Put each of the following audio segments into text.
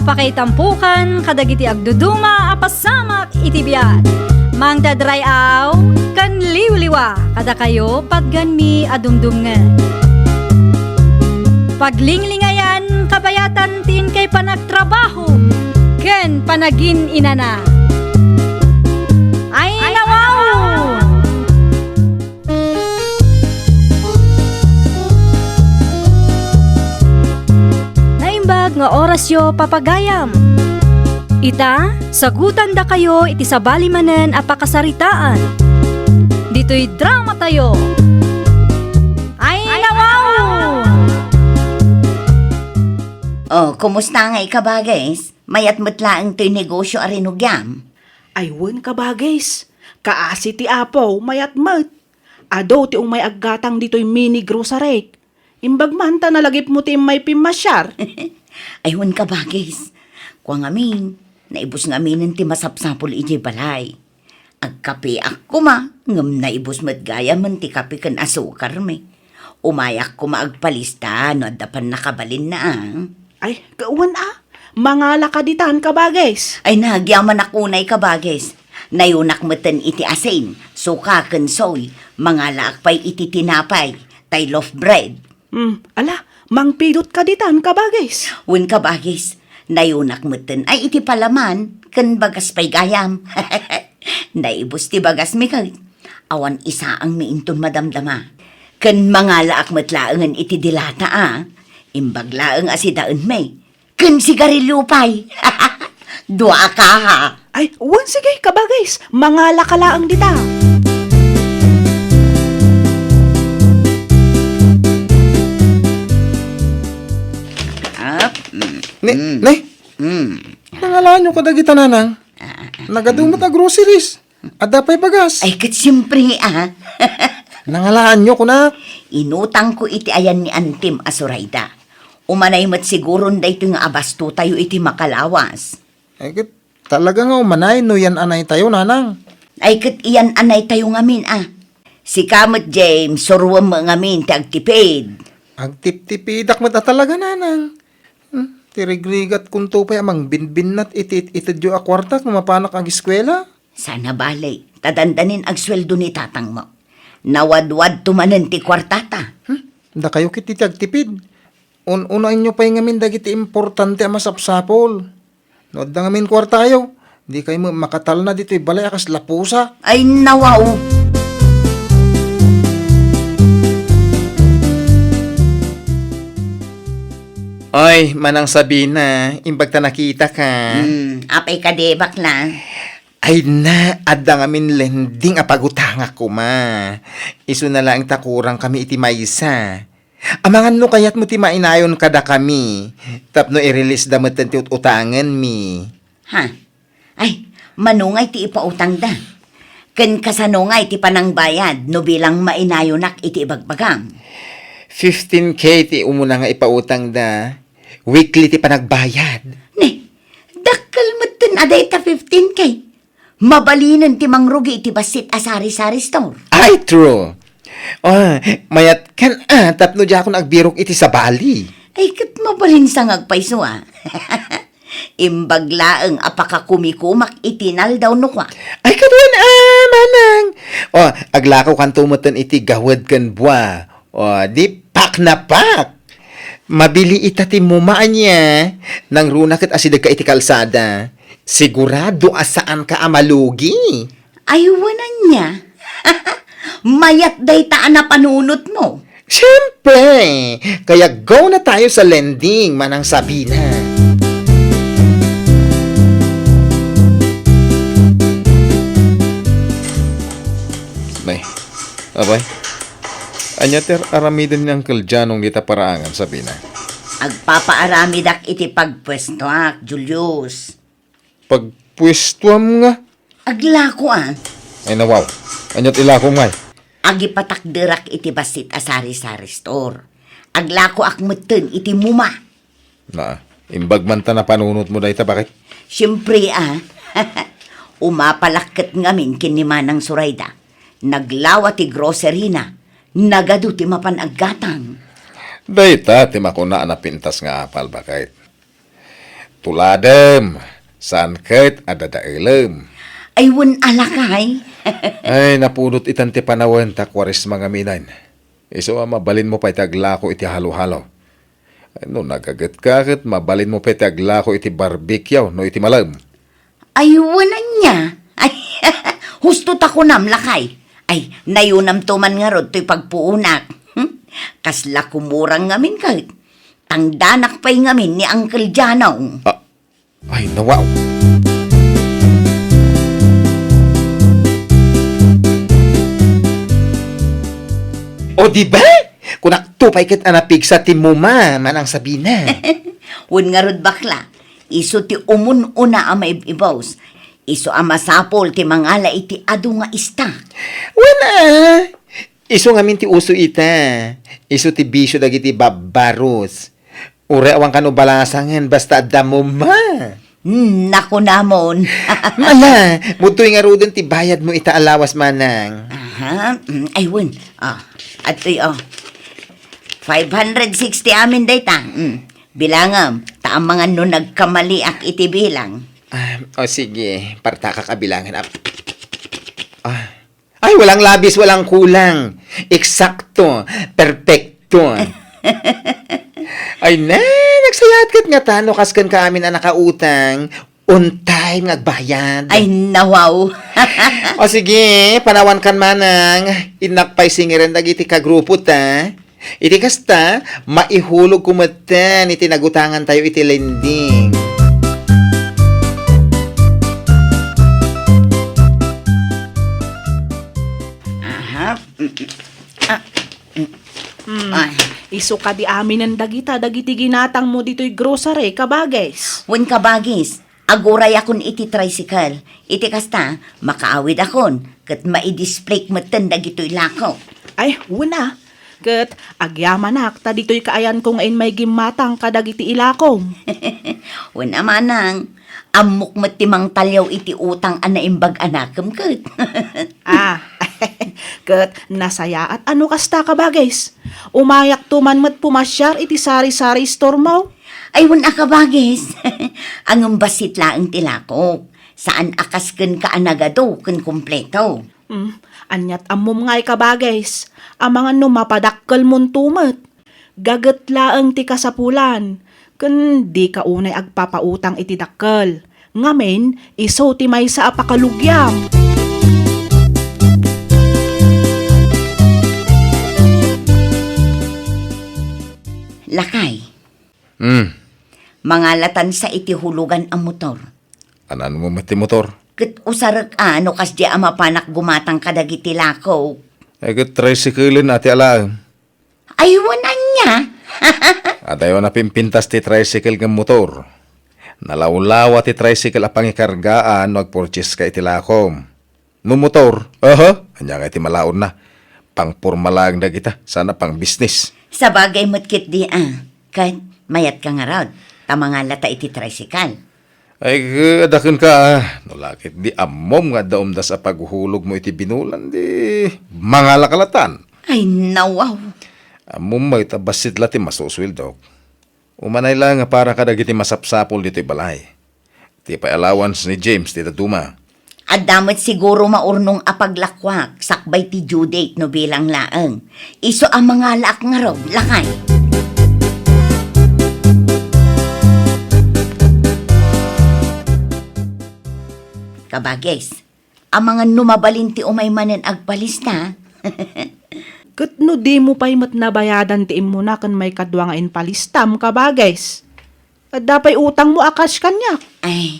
Apakaitampukan kadagiti agduduma apasamak iti biat. Mangdadrayaw kan liwliwa kada kayo patgan mi adumdumngan. Paglinglingayan kabayatan tin kay panagtrabaho ken panagin inana. Ay nawaw! Naimbag nga oras yo papagayam. Ita, sagutan da kayo iti sabali manen apakasaritaan. Dito'y drama tayo. Ay nawaw! Oh, kumusta nga ikabagays? Mayat matlaang to'y negosyo arinugyam. Aywan ka ba, guys? Kaasi ti apo, mayat mat. Ado ti may aggatang dito'y mini grocery. Imbag man ta nalagip mo ti may pimasyar. Aywan ka bagis. Kwa ngamin, naibus ngamin ti masapsapol iji balay. Agkape ako ma, ngam naibus matgaya man ti kape kan asukar me. Umayak ko maagpalista no dapan nakabalin na Ay, kauwan Mangala ka ditan ka ba, guys? Ay nagyaman akunay ka bagis. Nayunak matan iti asin, suka ken soy, mga laakpay iti tinapay, tay loaf bread. Ala, mangpidot ka ditan ka ba, guys? Wen ka bagis, nayunak matan ay iti palaman, ken bagas pay gayam. Naibus ti bagas mi kag. Awan isa ang miinton madamdama. Ken mga laak matlaangan iti dilata Imbag laang asidaan may. Ken sigarilyo pay. Dua ka ha. Ay, uwan sige ka ba, guys? Mangala ka laang dita. Nay, nangalaan nyo kadagita nanang. Nagadumot na groceries. Ada pa'y bagas. Ay kat siyempre Nangalaan nyo ko na. Inutang ko iti ayan ni Antim Asurayda. Umanay mat siguro da ito nga abasto tayo iti makalawas. Ay kat talaga nga umanay no yan anay tayo nanang. Ay kat iyan anay tayo ngamin Si Kamot James, surwam mo ngamin ti agtipid. Agtip-tipidak mo talaga nanang. Tirigrigat kung to pa'y amang binbinat itidyo a kwarta kung mapanak ang eskwela. Sana balay, tadandanin ag sweldo ni tatang mo. Nawadwad tumanan ti kwartata. Da kayo kiti agtipid. Unain nyo pa'y ngamin dagiti importante ang masapsapol. Nood da ngamin kwartayo. Di kayo makatal na dito'y balay akas lapusa. Ay nawaw. Ay, manang sabi na, imbag ta nakita ka. Apay ka de bakla. Ay na, adda ngamin lending apagutang ako ma. Isu na lang takurang kami iti maysa. Amangan no kayat mo ti mainayon kada kami. Tapno i-release da matan ti utangan mi. Ha? Ay, manungay ti ipautang da. Ken kasanungay ti panang bayad no bilang mainayonak iti ibagbagang. 15K ti umuna nga ipautang da. Weekly ti panagbayad. Ne, dakal matan aday ta 15K. Mabalinan ti mangrugi iti basit asari-sari store. Ay, true. Mayat kan tapno di ako nagbirok iti sa Bali. Ay, kat mabalin sa ngagpaiso Imbaglaang apakakumikumak itinal daw no kwa. Ay, kaduan manang. Aglakaw kan tumutan iti gawad kan buwa. Di pak na pak. Mabili itati mumaan niya. Nang runak at asidag ka iti kalsada. Sigurado asaan ka amalugi. Aywanan niya. Mayat day taan na panunot mo. Siyempre. Kaya go na tayo sa lending, manang sabi na. Nay, abay. Anya ter aramidan ni Uncle Janong dita paraangan, sabi na. Agpapaarami dak iti pagpwestoak, Julius. Pagpwestuam nga. Aglako Ay nawaw. Anyat ilako ngay. Agipatakderak iti basit asari-sari store. Aglako akmeten iti muma. Na, imbag man ta na panunot mo dayta, bakit? Siyempre umapalakket ngamin kinimanang Surayda. Naglawa ti grocery na. Nagadu ti mapanaggatang. Dayta, ti makuna na pintas nga apal, bakit? Tuladem, saan ket ada daelem. Ay, wan alakay. Ay, napulot itan ti panawan takwaris mga minan. Iso mabalin mo pa itaglako iti halo-halo. No nagagat ka ket mabalin mo pa itaglako iti barbecue no iti malam. Ay, wanan niya. Ay, husto ta ko nam, lakay. Ay, nayunam to man nga rod to'y pagpuunak. Kasla kumurang ngamin kahit. Tangdanak pa'y ngamin ni Uncle Janong. Ay, nawaw. O di ba? Kung naktupay ket anapig sa timuma, manang sabi na. Wan nga rod bakla. Iso ti umun-una ang maibibaws. Iso ang masapol ti mangala iti adu nga ista. Wala. Iso nga min ti uso ita. Iso ti bisyo dagiti babaros. Ure awang kano balasangan basta damo ma. Naku namon. Mala, mutoy nga rodon ti bayad mo ita alawas manang. Aha. Ay, wan. Ato'y, 560 amin dayta. Bilangam, taang mga no nagkamali ak iti bilang. O sige, parta ka kabilangan. Ay, walang labis, walang kulang. Eksakto, perfecto. Ay na, nagsayat kat nga tano kaskan ka amin ang nakautang. On time nagbayad. Ay, nawaw. O sige, panawan kan manang. Inakpay singiran dagiti kagrupo ta. Iti kasta, maihulog kumatan. Iti nagutangan tayo iti lending. Aha. Ay, Iso ka di amin ang dagita, dagiti ginatang mo dito'y grocery, kabagis. wan kabagis. Aguray akon iti tricycle. Iti kasta, makaawid akon. Kat maidisplay matan dagito'y lako. Ay, wala. Kat, agyaman ta dito'y kaayan kong ain may gimatang kadagiti ilakom. Wan amanang. Amok matimang talyaw iti utang anaimbag anakam kat. Kat, nasaya at ano kasta kabagis. Umayak tuman mat pumasyar iti sari-sari store mo. Ay, wan akabagis. Ang basit laang tilako. Saan akas ken kaanagado ken kompleto. Anyat amom nga'y kabagis. Ang mga numapadakkel mon tumat. Gagat laang ti kasapulan. Ken di ka unay agpapautang iti dakkel. Ngamen, iso ti may sa apakalugyam. Lakay, Mga latan sa iti hulugan ang motor. Anan mo mati motor? Kat usarag ano kas di amapanak gumatang kadagiti lako. Ay kat tricycle ati alaam. Ay, wanan niya. At ayaw na pimpintas ti tricycle ng motor. Nalawlawa ti tricycle a pangikargaan no agpurchase ka iti lakom. No motor, anya nga iti malaon na. Pang pormalang na kita, sana pang business. Sa bagay matkit di Kat mayat ka nga raw. Tama nga lata iti tricycle. Ay adakon ka, no lakit di amom nga daom da sa paghuhulog mo iti binulan di mga lakalatan. Ay, nawaw. Amom may tabasit lati masuswildog. Umanay lang nga para kadagiti masapsapol dito'y balay. Ti pa allowance ni James ti Duma. At damat siguro maurnong apaglakwak, sakbay ti due date no bilang laang. Iso ang mga laak nga raw, lakay. Kabagis, ang mga numabalin ti umay manen agpalista. Kat no di mo pa'y mat nabayadan ti imo na kan may kadwa nga inpalistam kabagis. At dapay utang mo akas kanya. Ay,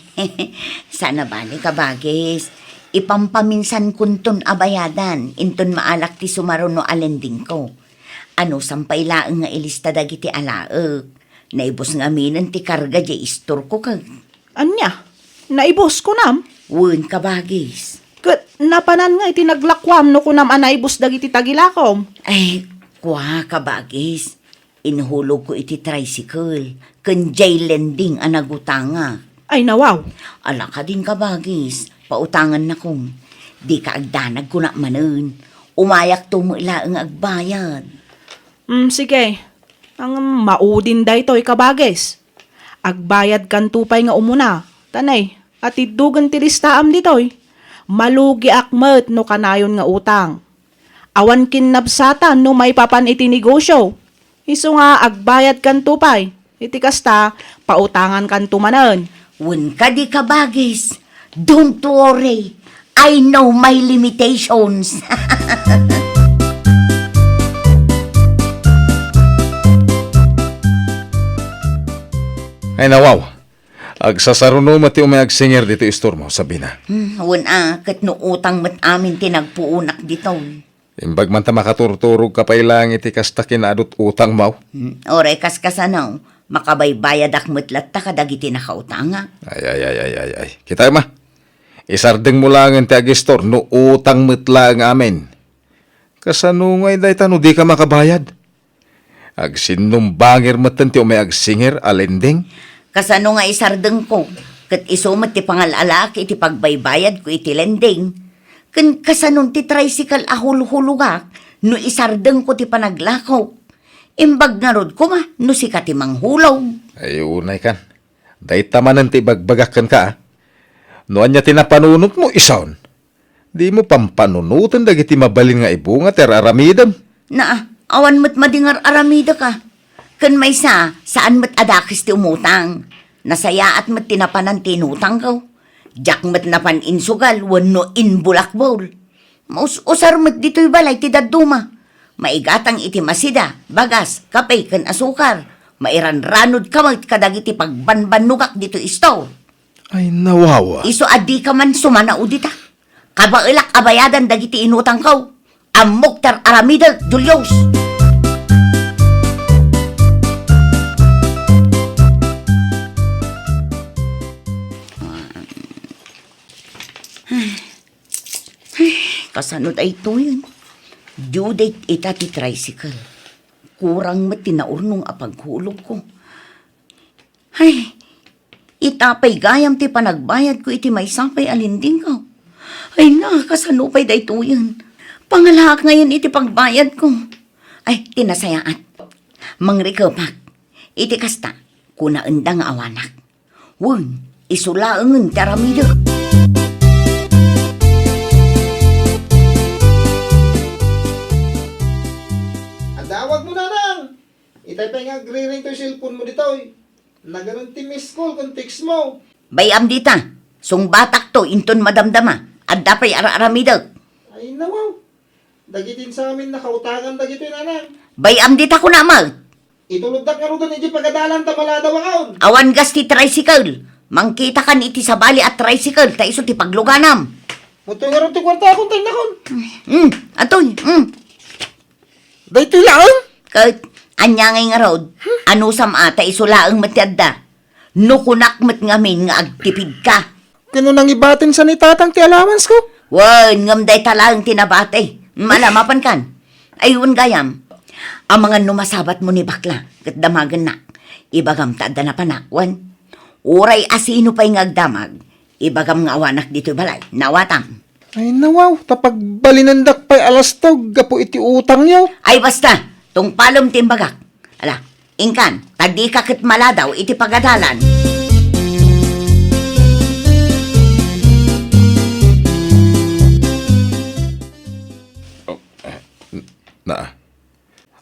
sana ba ni kabagis? Ipampaminsan kunton abayadan, inton maalak ti sumaron no alending ko. Ano sampay laeng nga ilista dagiti alaek. Naibos nga minan ti karga di istor ko kag. Anya, naibos ko nam. Wun kabagis. Kat napanan nga iti naglakwam no kunam anaibos dagiti tagilakom. Ay, kwa kabagis. Inhulog ko iti tricycle. Ken jay lending anagutanga. Ay nawaw. Ala ka din kabagis. Pautangan na kong. Di ka agdanag ko na manen. Umayak to mo ilaang agbayad. Sige. Ang maudin da ito'y kabagis. agbayad kan tupay nga umuna. Tanay, at idugan ti listaam ditoy. Malugi akmet no kanayon nga utang. Awan kinabsatan no may papan iti negosyo. Isu nga agbayad kan tupay. Iti kasta, pautangan kan tumanan. Wen ka di ka bagis. Don't worry. I know my limitations. Ay nawaw, agsasaruno mati umay agsinger dito istor mo, sabi na. Wen kat no utang met amin tinagpuunak dito. Imbag man ta makaturturog ka pa ilang iti kasta kinadot utang mo. Oray kasanaw, makabaybayad akmet ta kadagiti nakautanga. Ay. Kita ma, isardeng mo lang ti agistor no utang metla ang amin. Kasano ngay day tano di ka makabayad? Agsinumbangir matan ti umay agsinger alending. Kasano nga isardeng ko, kat isumat ti pangalalaki iti pagbaybayad ko iti lending. Kan kasanon ti tricycle ahul-hulugak, no isardeng ko ti panaglakaw. Imbag nga rod ko ma, no si ti manghulaw. Ay unay kan, day tamanan ti bagbagakan ka. No anya tinapanunot mo isaon. Di mo pampanunutan dagiti mabalin nga ibunga ter aramidam. Awan mo't madingar aramida ka. Kan may saan mo't adakis ti umutang. Nasaya at mo't tinapanan tinutang ka. Diyak mo't napan insugal, wano inbulakbol. Usar mo't dito'y balay ti daduma. Maigatang iti masida, bagas, kapay, kan asukar. Mairanranod ka mo't kadagiti pagbanbanugak dito isto. Ay nawawa. Iso adi ka man sumanao dita. Kabailak abayadan dagiti inutang ka. Amok tar aramida, Julius. Kasanod ay ito yun. Due date ita ti tricycle. Kurang matinaurnong apaghulog ko. Ay, itapay gayam ti panagbayad ko iti may sapay alinding ko. Ay na, kasanupay da ito yun. Pangalahak ngayon iti pagbayad ko. Ay, tinasayaat. Mangrikapak, iti kasta, kuna endang awanak. Wun, isulaangan taramida. Adawag mo na nang. Itay pa nga gre-ring to cellphone mo dito. Nagaroon ti miss call kung text mo. Bayam dita, sung batak to, inton madamdama, at dapay ara-aramida. Ay nawaw. Dagitin sa amin nakautangan dagito nanang. Bayam dita ko na mag. Itulog nga ro doon iti pagadalan tamala daw akaon. Awan gas ti tricycle. Mangkita kan iti sa bali at tricycle, ta iso ti pagluganam. Muto nga ro ti kwarta akong tayo nakon. Atoy, Dahito lang. Kahit anyangay nga road, ano sam ata isulaang matiadda. Nukunak mat ngamin nga agtipid ka. Kano nang ibatin sa ni tatang ti allowance ko? Wan, ngamday talang tinabate. Malamapan kan. Ayun gayam. Ang mga numasabat mo ni bakla, kat damagan na. Ibagam tada na panakwan. Uray asino pa'y ngagdamag. Ibagam nga awanak dito balay. Nawatam. Ay nawaw, tapag balinandak pa'y alastog, gapo iti utang yaw. Ay basta, tung palom timbagak. Ala, ingkan, tagdi ka kit maladaw iti pagadalan. Na.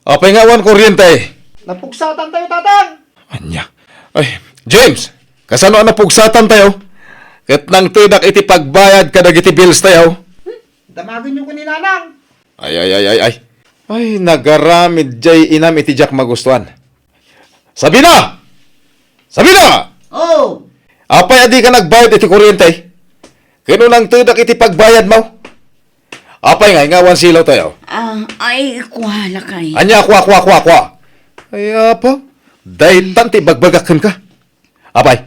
Apay nga wan kuryente. Napugsatan tayo, tatang. Anya. Ay, James, kasano ang napugsatan tayo? Ket nang tidak iti pagbayad kadag iti bills tayo. Damagin niyo ko ni nanang. Ay. Ay, nagaramid jay inam iti jak magustuhan. Sabina! Sabina! Oh, Apay adi ka nagbayad iti kuryente. Kano nang tidak iti pagbayad mo? Apay nga, ngawan silaw tayo. ay, kuhala kay. Anya, kwa. Ay, apa? Dahil tanti bagbagakan ka. Apay,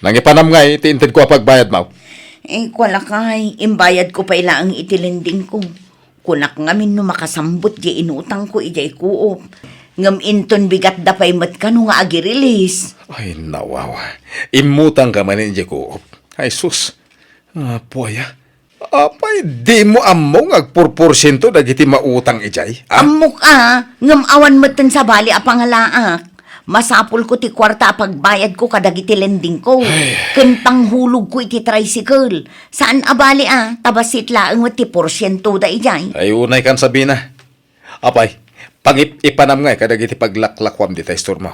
nangipanam nga iti inted ko pagbayad mo. Kuhala kay, imbayad ko pa ilaang itilinding ko. Kunak ngamin no makasambot di inutang ko ijay kuop. Ngam inton bigat da pa'y mat ka no nga agirilis. Ay, nawawa. Imutang ka man inje ko. Ay, sus. Puya. Apay, di mo among agpurporsyento dagiti mautang ijay. Amok ngam awan matan sa bali apangalaak. Masapul ko ti kwarta pagbayad ko kadagiti lending ko. Kentang hulog ko iti tricycle. Saan abali tabasit laang ti porsyento da ijay. Ay unay kan sabi na. Apay, ipanam nga kadagiti paglaklakwam di tayo store mo.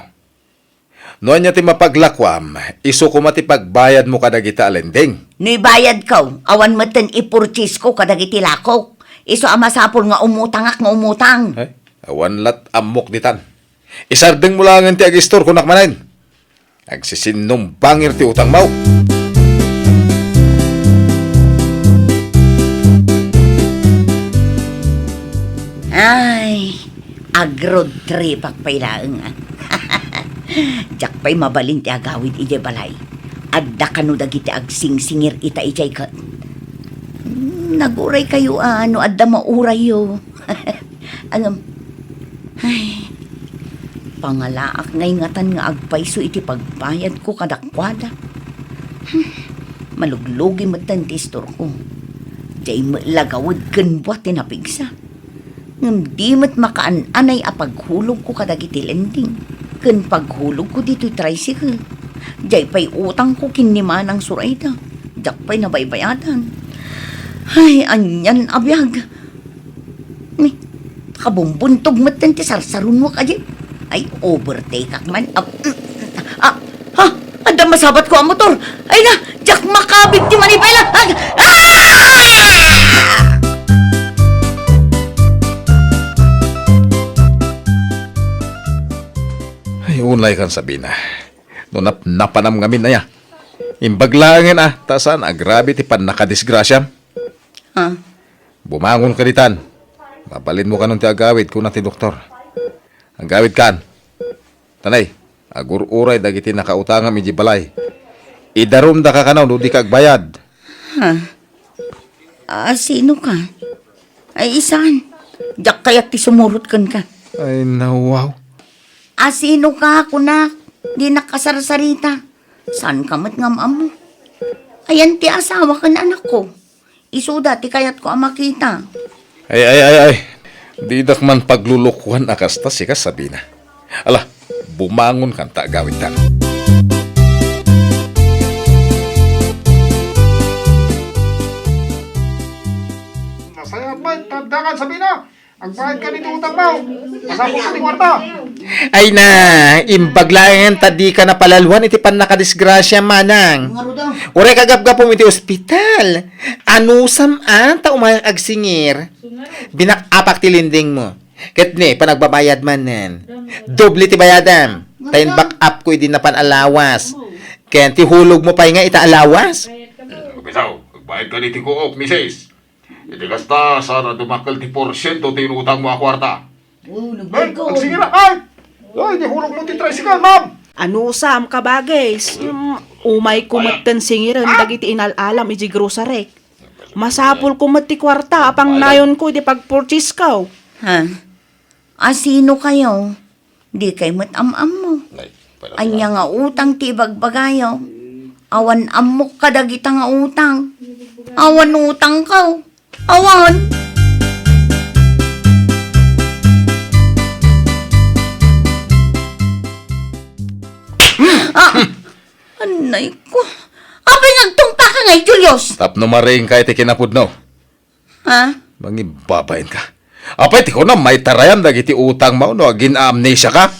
Noon niya ti mapaglakwam, iso ko mati pagbayad mo kadagiti alending. No'y bayad ko, awan maten ipurchase ko kadagiti lakok. Iso masapul nga umutang nga umutang. Ay, awan lat amok ditan. Isardeng mo lang ti ag-store kunak manayin. Agsisinnom bangir ti utang mau. Ay, agrod trip pailaeng. Jak pa'y mabalin ti agawid ije balay. Adda kanu dagiti agsingsingir ita ijay ka. Naguray kayo ano adda mauray yo. Ay, pangalaak ngay ngatan nga agpaiso iti pagbayad ko kadakwada. Maluglugi matan ti store ko. Jay lagawad ken buat tinapigsa. Ngam di mat makaan-anay apaghulog ko kadagiti lending. Ken paghulog ko dito tricycle. Jay pa'y utang ko kinimanang surayda. Jak pa'y nabaybayadan. Ay, anyan abiyag. Ni, kabumbuntog matan ti sarsarun mo kaji. Ay, overtake ak man. Ada masabat ko ang motor. Ay na, jak makabit ti manipela. Ay unay kan sabi na. No napanam ngamin na ya. Imbaglangin tasan agrabe ti pan nakadisgrasya. Bumangon ka ditan. Mabalin mo ka nung ti agawid ko na ti doktor. Agawid kan. Tanay, agur-uray dagiti nakautangam iji balay. Idarum da ka kanaw no di ka agbayad. Sino ka? Ay, isan. Jak kayak ti sumurot kan ka. Ay nawaw. Sino ka, kunak? Di nakasarsarita. Saan ka mat nga mo? Ayan ti asawa ka na anak ko. Isuda ti kayat ko ang makita. Ay. Di dak man paglulukuhan akasta si sabi na. Ala, bumangon kan ta gawin tan. Masaya ba? Tandakan sabi na. Ang bayad ka nito utang mo. Masapos ka ti kwarta. Ay na, imbaglangan tadi ka na palaluan iti pan nakadisgrasya manang. Ure kagapgapom iti ospital. Anusam ta umayang agsingir. Binakapak ti linding mo. Ket ni, panagbabayad manen. Doble ti bayadam. Tayin back up ko idin na panalawas. Ken ti hulog mo pa nga ita alawas. Bitaw, agbayad ka niti ko misis. Iti kasta, sana dumakal ti porsyento ti inutang mo a kwarta. Ay, sige na. Ay, di hulog mo ti tricycle, ma'am. Ano sam kabagays? Umay kumatan singiran dagiti inalalam iji grocery. Masapul kumati kwarta apang nayon ko di pag-purchase ko. Sino kayo? Di kay mat am mo. Anya nga utang ti bagbagayo. Awan amok kadagita nga utang. Awan utang ka. Awan. Anay ko. Abay nagtungpa ka ngay, Julius. Tapno maring ka iti kinapudno. Mangibabayin ka. Apay, ti ko na may tarayan dagiti utang mo no gin-amnesia ka.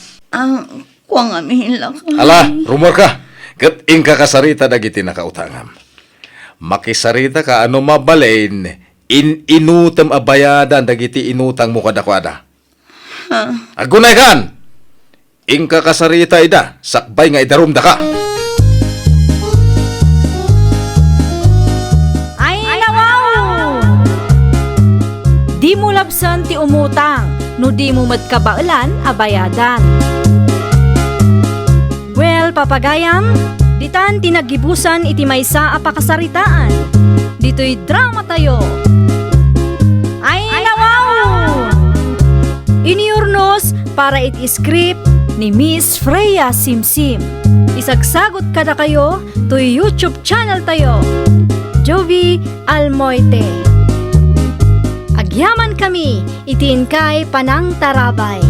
Kuwang amihin lang. Ala, rumor ka. Kat ingka kasarita dagiti nakautangam. Makisarita ka ano mabalain, inutam abayadan dagiti inutang mo kadakwada. Agunay kan! Ingka kasarita ida, sakbay nga idarumda ka. Ay, nawaw! Di mo labsan ti umutang, no di mo madkabailan abayadan. Well, papagayam, ditan tinagibusan iti maysa a pakasaritaan. Dito'y drama tayo. Ay, nawaw! Iniurnos para iti script ni Miss Freya Simsim. Isagsagot kada kayo to YouTube channel tayo. Jovi Almoite. Agyaman kami, itin kay Panang Tarabay.